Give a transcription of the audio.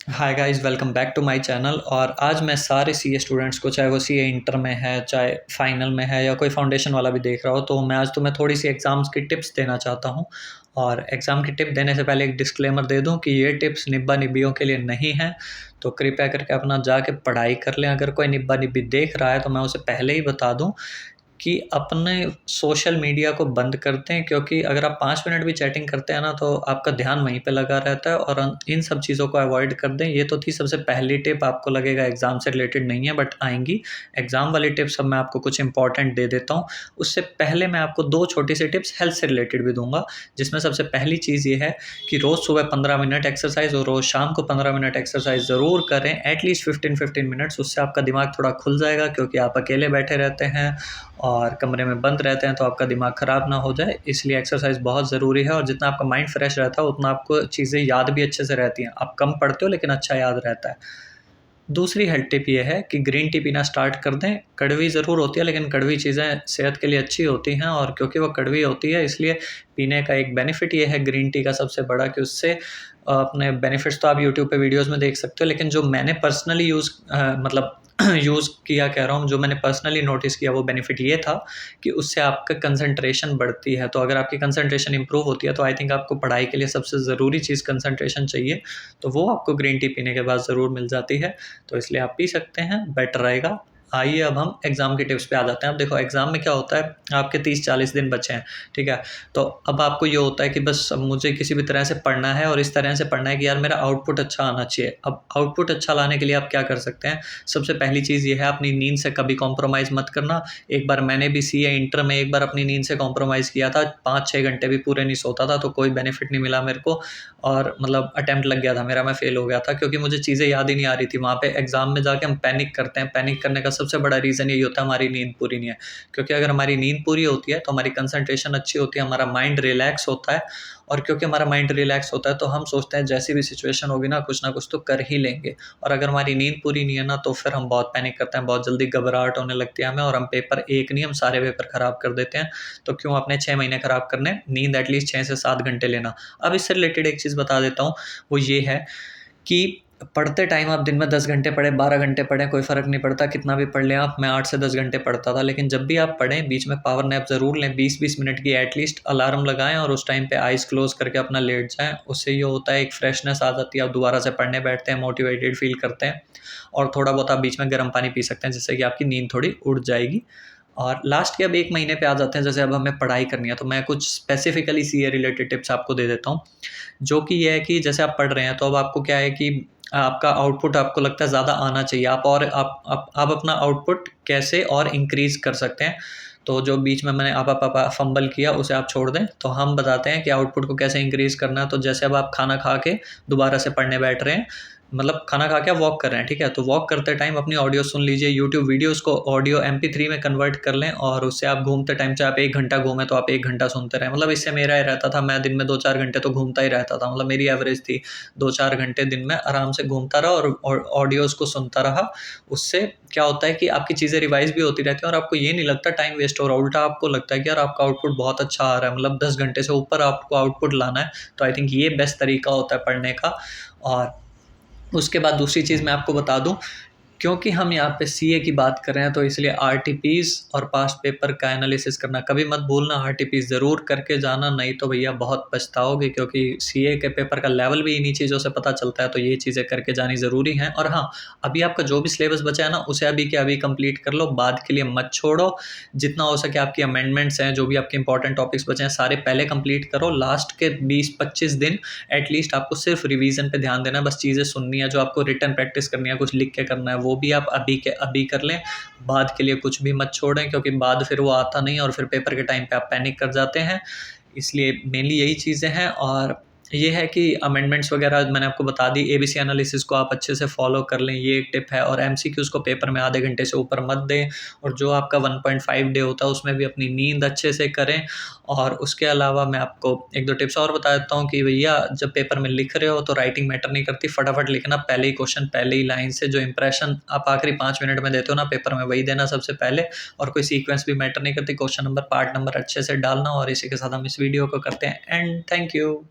Hi guys, welcome back to my channel. और आज मैं सारे सीए स्टूडेंट्स को, चाहे वो सीए इंटर में है, चाहे फाइनल में है, या कोई फाउंडेशन वाला भी देख रहा हो, तो मैं आज तुम्हें थोड़ी सी एग्ज़ाम्स की टिप्स देना चाहता हूँ। और एग्ज़ाम की टिप देने से पहले एक डिस्क्लेमर दे दूँ कि ये टिप्स निब्बा निब्बियों के लिए नहीं हैं। तो कृपया करके अपना जाके पढ़ाई कर लें। अगर कोई निब्बा निब्बी देख रहा है तो मैं उसे पहले ही बता दूँ कि अपने सोशल मीडिया को बंद कर दें, क्योंकि अगर आप 5 मिनट भी चैटिंग करते हैं ना, तो आपका ध्यान वहीं पे लगा रहता है। और इन सब चीज़ों को अवॉइड कर दें। ये तो थी सबसे पहली टिप। आपको लगेगा एग्ज़ाम से रिलेटेड नहीं है, बट आएँगी। एग्ज़ाम वाली टिप्स अब मैं आपको कुछ इंपॉर्टेंट दे देता हूँ। उससे पहले मैं आपको 2 छोटी-सी टिप्स हेल्थ से रिलेटेड भी दूँगा, जिसमें सबसे पहली चीज़ ये है कि रोज़ सुबह 15 मिनट एक्सरसाइज़ और रोज़ शाम को 15 मिनट एक्सरसाइज़ ज़रूर करें, एटलीस्ट 15-15 मिनट्स। उससे आपका दिमाग थोड़ा खुल जाएगा, क्योंकि आप अकेले बैठे रहते हैं और कमरे में बंद रहते हैं, तो आपका दिमाग ख़राब ना हो जाए, इसलिए एक्सरसाइज़ बहुत ज़रूरी है। और जितना आपका माइंड फ्रेश रहता है, उतना आपको चीज़ें याद भी अच्छे से रहती हैं। आप कम पढ़ते हो लेकिन अच्छा याद रहता है। दूसरी हेल्थ टिप ये है कि ग्रीन टी पीना स्टार्ट कर दें। कड़वी ज़रूर होती है, लेकिन कड़वी चीज़ें सेहत के लिए अच्छी होती हैं, और क्योंकि वो कड़वी होती है इसलिए पीने का एक बेनिफिट ये है ग्रीन टी का सबसे बड़ा, कि उससे अपने बेनिफिट्स तो आप यूट्यूब पे वीडियोज़ में देख सकते हो, लेकिन जो मैंने पर्सनली मतलब यूज़ किया कह रहा हूँ, जो मैंने पर्सनली नोटिस किया वो बेनिफिट ये था कि उससे आपका कंसंट्रेशन बढ़ती है। तो अगर आपकी कंसंट्रेशन इंप्रूव होती है, तो आई थिंक आपको पढ़ाई के लिए सबसे ज़रूरी चीज़ कंसंट्रेशन चाहिए, तो वो आपको ग्रीन टी पीने के बाद ज़रूर मिल जाती है। तो इसलिए आप पी सकते हैं, बेटर रहेगा। आइए अब हम एग्ज़ाम की टिप्स पे आ जाते हैं। अब देखो, एग्ज़ाम में क्या होता है, आपके 30-40 दिन बचे हैं, ठीक है? तो अब आपको ये होता है कि बस अब मुझे किसी भी तरह से पढ़ना है, और इस तरह से पढ़ना है कि यार मेरा आउटपुट अच्छा आना चाहिए। अब आउटपुट अच्छा लाने के लिए आप क्या कर सकते हैं? सबसे पहली चीज़ ये है, अपनी नींद से कभी कॉम्प्रोमाइज़ मत करना। एक बार मैंने भी सीए इंटर में एक बार अपनी नींद से कॉम्प्रोमाइज़ किया था। 5-6 घंटे भी पूरे नहीं सोता था, तो कोई बेनिफिट नहीं मिला मेरे को, और मतलब अटेम्प्ट लग गया था मेरा, मैं फ़ेल हो गया था, क्योंकि मुझे चीज़ें याद ही नहीं आ रही थी। वहाँ पे एग्ज़ाम में जाके हम पैनिक करते हैं। पैनिक करने का सबसे बड़ा रीज़न यही होता है, हमारी नींद पूरी नहीं है। क्योंकि अगर हमारी नींद पूरी होती है, तो हमारी कंसंट्रेशन अच्छी होती है, हमारा माइंड रिलैक्स होता है। और क्योंकि हमारा माइंड रिलैक्स होता है, तो हम सोचते हैं जैसी भी सिचुएशन होगी ना कुछ तो कर ही लेंगे। और अगर हमारी नींद पूरी नहीं है ना, तो फिर हम बहुत पैनिक करते हैं, बहुत जल्दी घबराहट होने लगती है हमें, और हम पेपर एक नहीं, हम सारे पेपर खराब कर देते हैं। तो क्यों अपने 6 महीने खराब करने? नींद एटलीस्ट 6 से 7 घंटे लेना। अब इससे रिलेटेड एक चीज़ बता देता हूँ, वो ये है कि पढ़ते टाइम आप दिन में 10 घंटे पढ़ें, 12 घंटे पढ़ें, कोई फ़र्क नहीं पड़ता, कितना भी पढ़ लें आप। मैं 8 से 10 घंटे पढ़ता था, लेकिन जब भी आप पढ़ें, बीच में पावर नैप ज़रूर लें, 20-20 मिनट की एटलीस्ट। अलार्म लगाएँ और उस टाइम पे आइज़ क्लोज़ करके अपना लेट जाएँ। उससे ये होता है, एक फ्रेशनेस आ जाती है, आप दोबारा से पढ़ने बैठते हैं, मोटिवेटेड फ़ील करते हैं। और थोड़ा बहुत आप बीच में गर्म पानी पी सकते हैं, जिससे कि आपकी नींद थोड़ी उड़ जाएगी। और लास्ट के अब 1 महीने पे आ जाते हैं, जैसे अब हमें पढ़ाई करनी है, तो मैं कुछ स्पेसिफ़िकली सीए रिलेटेड टिप्स आपको दे देता हूँ। जो कि ये है कि जैसे आप पढ़ रहे हैं, तो अब आपको क्या है कि आपका आउटपुट आपको लगता है ज़्यादा आना चाहिए। आप अपना आउटपुट कैसे और इंक्रीज़ कर सकते हैं। तो जो बीच में मैंने फंबल किया, उसे आप छोड़ दें। तो हम बताते हैं कि आउटपुट को कैसे इंक्रीज़ करना है। तो जैसे अब आप खाना खा के दोबारा से पढ़ने बैठ रहे हैं, मतलब खाना खा के आप वॉक कर रहे हैं, ठीक है? तो वॉक करते टाइम अपनी ऑडियो सुन लीजिए, यूट्यूब वीडियोज़ को ऑडियो MP3 में कन्वर्ट कर लें, और उससे आप घूमते टाइम, चाहे आप 1 घंटा घूमें, तो आप 1 घंटा सुनते रहें। मतलब इससे मेरा ये रहता था, मैं दिन में 2-4 घंटे तो घूमता ही रहता था। मतलब मेरी एवरेज थी 2-4 घंटे दिन में आराम से घूमता रहा, और ऑडियोज़ को सुनता रहा। उससे क्या होता है कि आपकी चीज़ें रिवाइज़ भी होती रहती हैं, और आपको ये नहीं लगता टाइम वेस्ट हो रहा, उल्टा आपको लगता है कि यार आपका आउटपुट बहुत अच्छा आ रहा है। मतलब 10 घंटे से ऊपर आपको आउटपुट लाना है। तो आई थिंक ये बेस्ट तरीका होता है पढ़ने का। और उसके बाद दूसरी चीज़ मैं आपको बता दूँ, क्योंकि हम यहाँ पे सीए की बात कर रहे हैं, तो इसलिए आरटीपीज़ और पास्ट पेपर का एनालिसिस करना कभी मत भूलना। आरटीपीज़ ज़रूर करके जाना, नहीं तो भैया बहुत पछताओगे, क्योंकि सीए के पेपर का लेवल भी इन्हीं चीज़ों से पता चलता है। तो ये चीज़ें करके जानी ज़रूरी हैं। और हाँ, अभी आपका जो भी सिलेबस बचा है ना, उसे अभी के अभी कंप्लीट कर लो, बाद के लिए मत छोड़ो। जितना हो सके आपकी अमेंडमेंट्स हैं, जो भी आपके इंपॉर्टेंट टॉपिक्स बचे हैं, सारे पहले कंप्लीट करो। लास्ट के 20-25 दिन एटलीस्ट आपको सिर्फ रिवीजन पे ध्यान देना है, बस चीज़ें सुननी है। जो आपको रिटन प्रैक्टिस करनी है, कुछ लिख के करना है, वो भी आप अभी के अभी कर लें। बाद के लिए कुछ भी मत छोड़ें, क्योंकि बाद फिर वो आता नहीं, और फिर पेपर के टाइम पे आप पैनिक कर जाते हैं। इसलिए मेनली यही चीज़ें हैं। और ये है कि अमेंडमेंट्स वगैरह मैंने आपको बता दी। एबीसी एनालिसिस को आप अच्छे से फॉलो कर लें, ये एक टिप है। और एमसीक्यूज़ को पेपर में आधे घंटे से ऊपर मत दें। और जो आपका 1.5 डे होता है, उसमें भी अपनी नींद अच्छे से करें। और उसके अलावा मैं आपको 1-2 टिप्स और बता देता हूँ कि भैया, जब पेपर में लिख रहे हो तो राइटिंग मैटर नहीं करती, फटाफट लिखना। पहले ही क्वेश्चन, पहले ही लाइन से जो इंप्रेशन आप आखिरी 5 मिनट में देते हो ना पेपर में, वही देना सबसे पहले। और कोई सीक्वेंस भी मैटर नहीं करती, क्वेश्चन नंबर, पार्ट नंबर अच्छे से डालना। और इसी के साथ हम इस वीडियो को करते हैं एंड। Thank you.